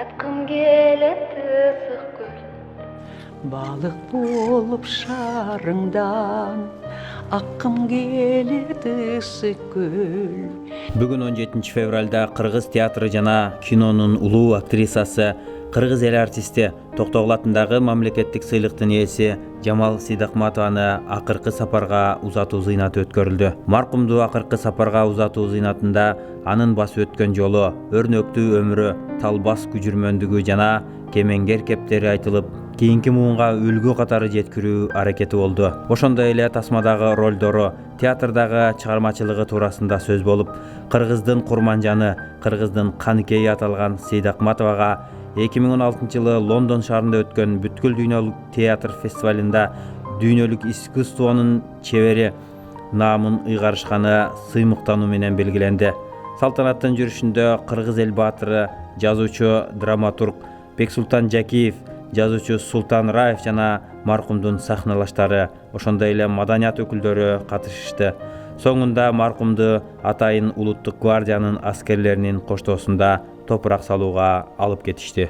Yatkım geleti ısık göl. Balık bulup şarыңdan akım geledi ısık göl. Бүгін 17 февральда Қырғыз театры жана кинонун улуу актрисасы, Кыргыз эл артисти Токтогул атындагы мамлекеттик сыйлыктын ээси Жамал Сейдакматованы акыркы сапарга узатуу зыйнаты өткөрүлдү. Маркумду акыркы сапарга узатуу зыйнатында анын басып өткөн жолу, өрнөктүү өмүрү, талбас күжүрмөндүгү жана кемеңгер кептери айтылып, кийинки муунга үлгү катары жеткирүү аракети болду. Ошондой эле тасмадагы ролдору, театрдагы чыгармачылыгы туурасында сөз болуп, Кыргыздын курманжаны, Кыргыздын каныкейи аталган Сейдакматовага 2016-жылы Лондон шаарында өткөн бүткүл дүйнөлүк театр фестивалында дүйнөлүк искусствонун чебери наамын ыйгарышканы сыймыктануу менен белгиленди. Салтанаттын жүрүшүндө Кыргыз эл баатыры, жазуучу, драматург Бексултан Жакиев, жазуучу Султан Раев жана маркумдун сахналаштары, ошондой эле маданият өкүлдөрү катышышты. Соңунда маркумду Атайын улуттук гвардиянын аскерлеринин коштоосунда топурак салууга алып кетишти.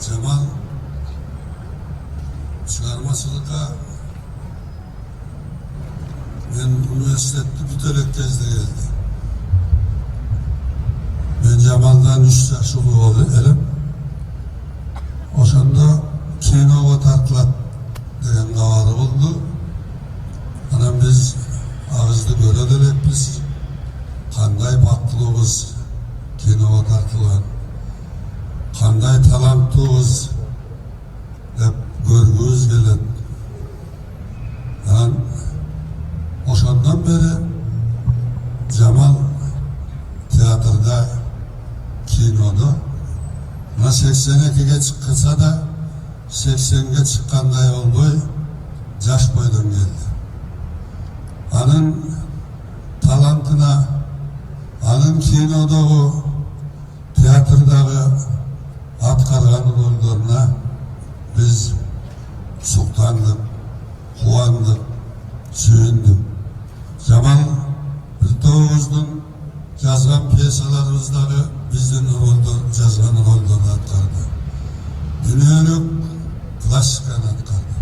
Жамал чыгармачылыкка мен университетти бүтө элек кезде келди. Мен Жамалдан 3 жаш улуу элем. Ошондо киного тартылат деген кабары болду. Анан биз агызды көрө элекпиз. Кандай бактылуубуз киного тартылган. Кандай таланттуубуз деп көргүбүз келет. Анан ошондон бери Жамал театрда, кинодо 82-ге чыкканса да 80-ге чыккандай болбой жаш бойдон келди. Анын талантына, анын кинодогу, театрдагы аткарган ролдоруна биз суктандык, кубандык, сүйүндүк. Жамал бир тобубуздун жазган пьесаларыбыздагы биздин жазган ролдорду аткарды. Дүйнөлүк классиканы аткарды.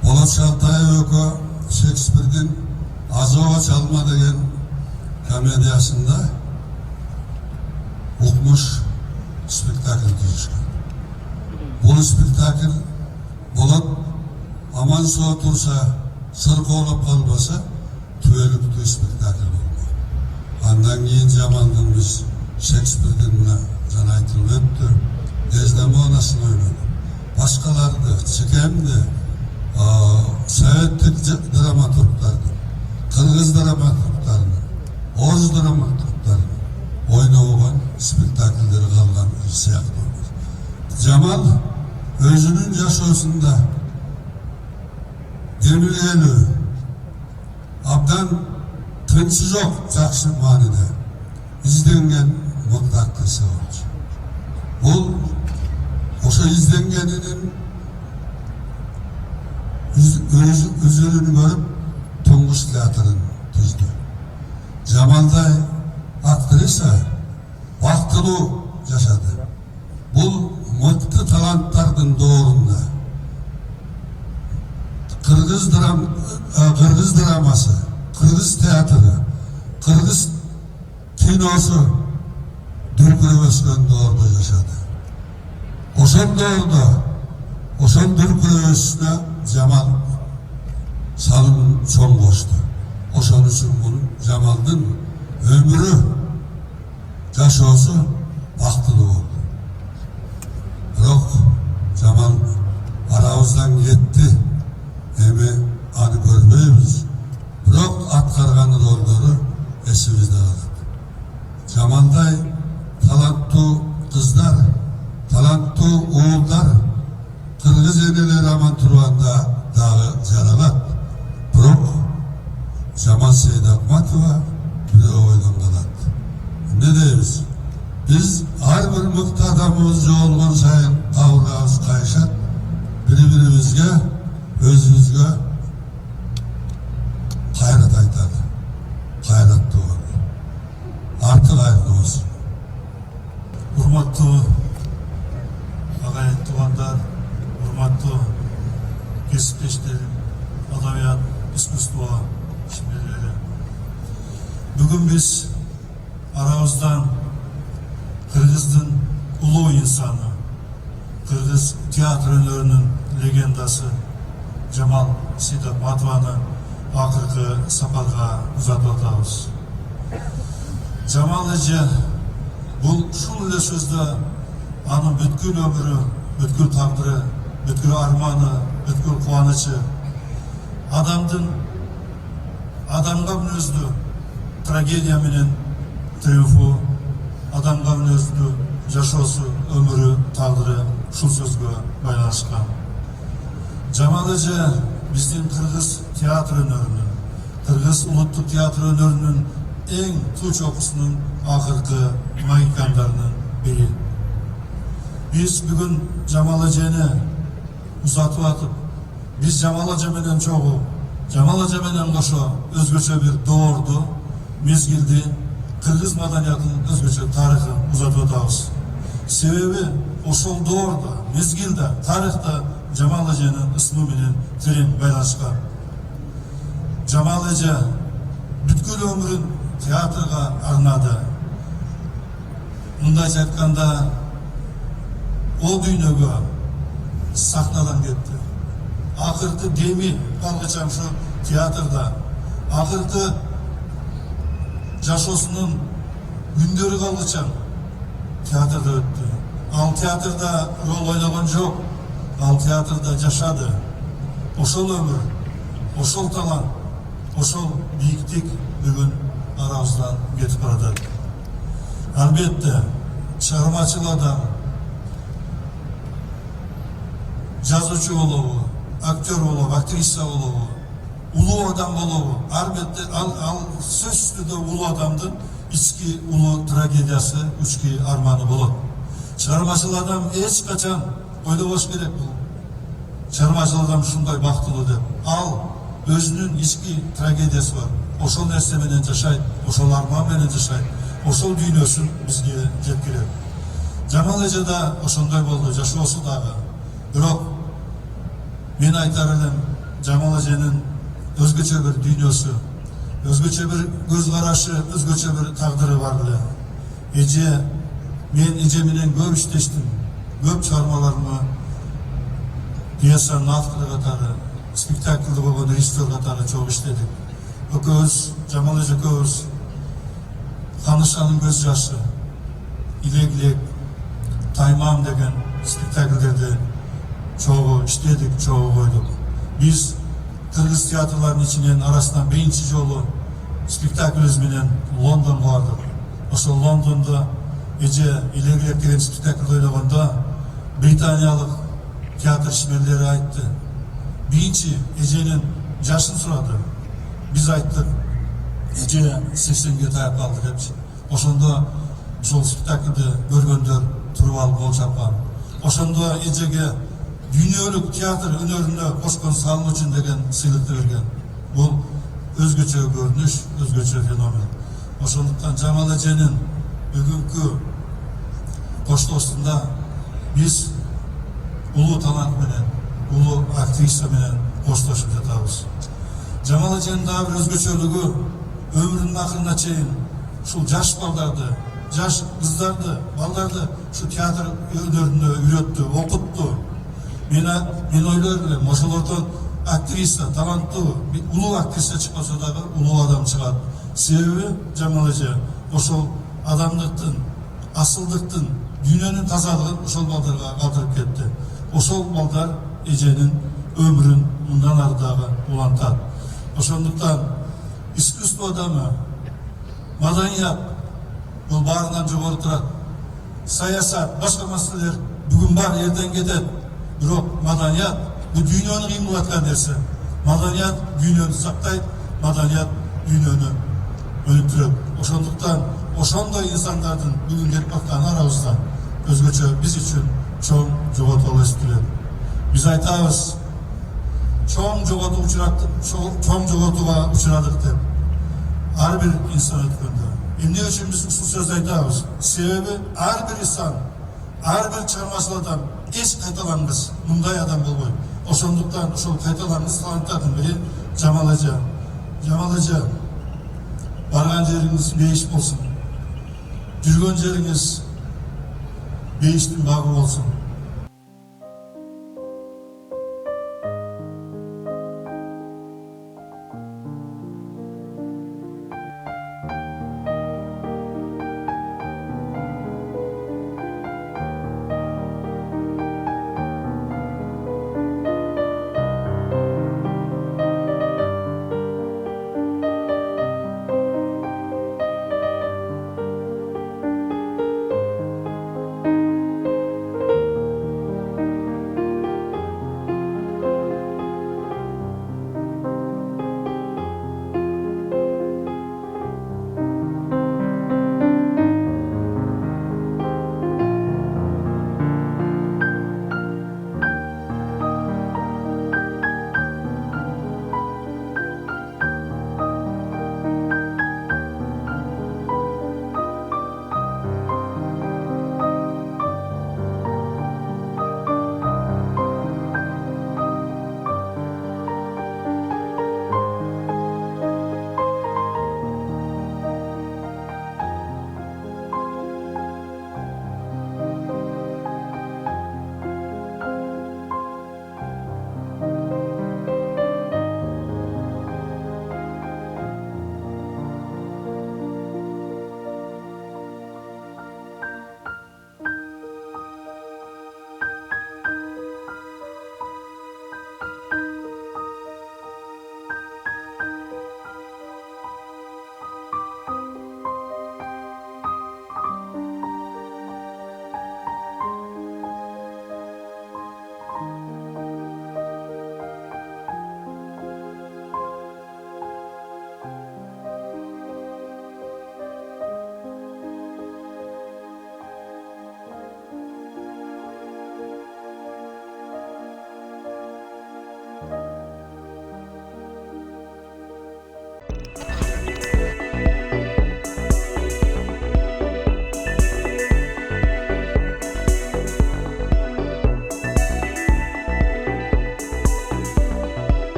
Болот Шалтаев экөө Шекспирдин Азова чалма деген комедиясында укмуш спектакль түзүшкөн. Бул спектакль болот аман соо турса, сыркоолоп калбаса, түбөлүктүү спектакль болду. Андан кийин Жамалдын биз Шекспирдин жана айтылып өттү, Дездемонасын ойнодук. Башкаларды, Чекемди, советтик драматургдарды, кыргыз драматургдарын, оруз драматургдарын ойногон спектакльдери калган сыяктуу. Жамал өзүнүн жашоосунда демилгелүү, абдан тынчы жок, жакшы мааниде изденген мыкты актриса болчу. Бул ошо изденгенинин үзүлүн көрүп туңгуч театрын түздү. Жамалдай актриса бактылуу жашады. Бул мыкты таланттардын доорунда кыргыз драмасы, кыргыз театры, кыргыз киносу дүркүрөп өскөн доордо жашады. Ошол доордо, ошол дүркүрөп өсүнө Жамал салымын чоң кошту. Ошон үчүн бул Жамалдын өмүрү, жашоосу бактылуу болду. Бирок Жамал арабыздан кетти. Эми аны көрбөйбүз. Бирок аткарган ролдору эсибизде калат. Жамалдай таланттуу кыздар, таланттуу уулдар кыргыз энелери аман турганда дагы жаралат. Бирок Жамал Сейдакматова бирөө ойдон калат. Эмне дейбиз? Биз ар бир мыкты адамыбыз жоолгон сайын кабыргабыз кайышат. Бири-бирибизге, өзүбүзгө кайрат айтат. Кайраттуу болду. Артык айрылуу болсун. Урматтуу искусство шеберлери. Бүгін біз арамыздан Кыргыздын улуу инсаны, Кыргыз театр өнөрүнүн легендасы Жамал Сидакматованы акыркы сапарга узатып атабыз. Жамал эже бул ушул эле сөздө анын бүткүл өмүрү, бүткүл тагдыры, бүткүл арманы, бүткүл кубанычы, адамга мүнөздүү трагедия менен триумфу, адамга мүнөздүү жашоосу, өмүрү, тагдыры ушул сөзгө байланышкан. Жамал эже биздин кыргыз театр өнөрүнүн, кыргыз улуттук театр өнөрүнүн эң туч окуусунун акыркы магикандарынын бири. Биз бүгүн Жамал эжени узатып атып, биз Жамал эже менен чогуу, Жамал эже менен кошо өзгөчө бир доорду, мезгилди, кыргыз маданиятынын өзгөчө тарыхын узатып атабыз. Себеби ошол доордо, мезгилде, тарыхта Жамал эженин ысмы менен терең байланышкан. Жамал эже бүткүл өмүрүн театрга арнады. Мындайча айтканда, о дүйнөгө сахнадан кетти. Акыркы деми калгыча ушу театрда, акыркы жашоосунун күндөрү калгыча театрда өттү. Ал театрда рол ойногон жок, ал театрда жашады. Ошол өмүр, ошол талант, ошол бийиктик бүгүн арабыздан кетип баратат. Албетте, чыгармачыл адам, жазуучу болобу, актер болобу, актриса болобу, улуу адам болобу, албетте ал сөзсүз түрдө улуу адамдын ички улуу трагедиясы, ички арманы болот. Чыгармачыл адам эч качан ойлобош керек бул. Чыгармачыл адам ушундай бактылуу деп. Ал өзүнүн ички трагедиясы бар. Ошол нерсе менен жашайт, ошол арман менен жашайт, ошол дүйнөсүн бизге жеткирет. Жамал эже да ошондой болду, жашоосу дагы. Бирок мен айтар элем, Жамал эженин өзгөчө бир дүйнөсү, өзгөчө бир көз карашы, өзгөчө бир тагдыры бар эле. Мен эже менен көп иштештим. Көп чыгармаларыма пьесанын автору катары, спектакльде болгон режиссер катары чогуу иштедик. Экөөбүз, Жамал эже экөөбүз Ханышанын көз жашы, Илек-илек, Таймам деген спектакльдерди чогуу иштедик, чогуу койдук. Биз кыргыз театрларынын ичинен арасынан биринчи жолу спектакльибиз менен Лондонго бардык. Ошол Лондондо эже Илек-илек деген спектакль ойлогондо британиялык театр ишмерлери айтты. Биринчи эженин жашын сурады. Биз айттык, эже 80ге таяп калды депчи. Ошондо ошол спектакльди көргөндөр туруп алып кол чапкан. Ошондо эжеге дүйнөлүк театр өнөрүнө кошкон салым үчүн деген сыйлыкты берген. Бул өзгөчө көрүнүш, өзгөчө феномен. Ошондуктан Жамал эженин бүгүнкү коштоосунда биз улуу талант менен, улуу актриса менен коштошуп жатабыз. Жамал эженин дагы бир өзгөчөлүгү өмүрүнүн акырына чейин ушул жаш балдарды, жаш кыздарды, балдарды ушу театр өнөрүнө үйрөттү, окутту. Мен ойлойм элем, ошолордон актриса, таланттуу, улуу актриса чыкпаса дагы улуу адам чыгат. Себеби Жамал эже ошол адамдыктын, асылдыктын, дүйнөнүн тазалыгын ошол балдарга калтырып кетти. Ошол балдар эженин өмүрүн мындан ары дагы улантат. Ошондуктан искусство адамы, маданият бул баарынан жогору турат. Саясат, башка маселелер бүгүн бар, эртең кетет. Бирок маданият бул дүйнөнү кыймылдаткан нерсе. Маданият дүйнөнү сактайт, маданият дүйнөнү өнүктүрөт. Ошондуктан ошондой инсандардын бүгүн кетип аткан арабыздан өзгөчө биз үчүн чоң жоготуу эстелет. Биз айтабыз, чоң жоготууга учурадык деп. Ар бир инсан өткөндө. Эмне үчүн биз ушул сөздү айтабыз? Себеби ар бир инсан, ар бир чыгармачыл адам эч кайталангыс мындай адам болбойт. Ошондуктан ошол кайталангыс таланттардын бири Jamal Aja, bargan жериңиz бейиш болsun. Жүргөн жериңиz бейиштин багы болsun.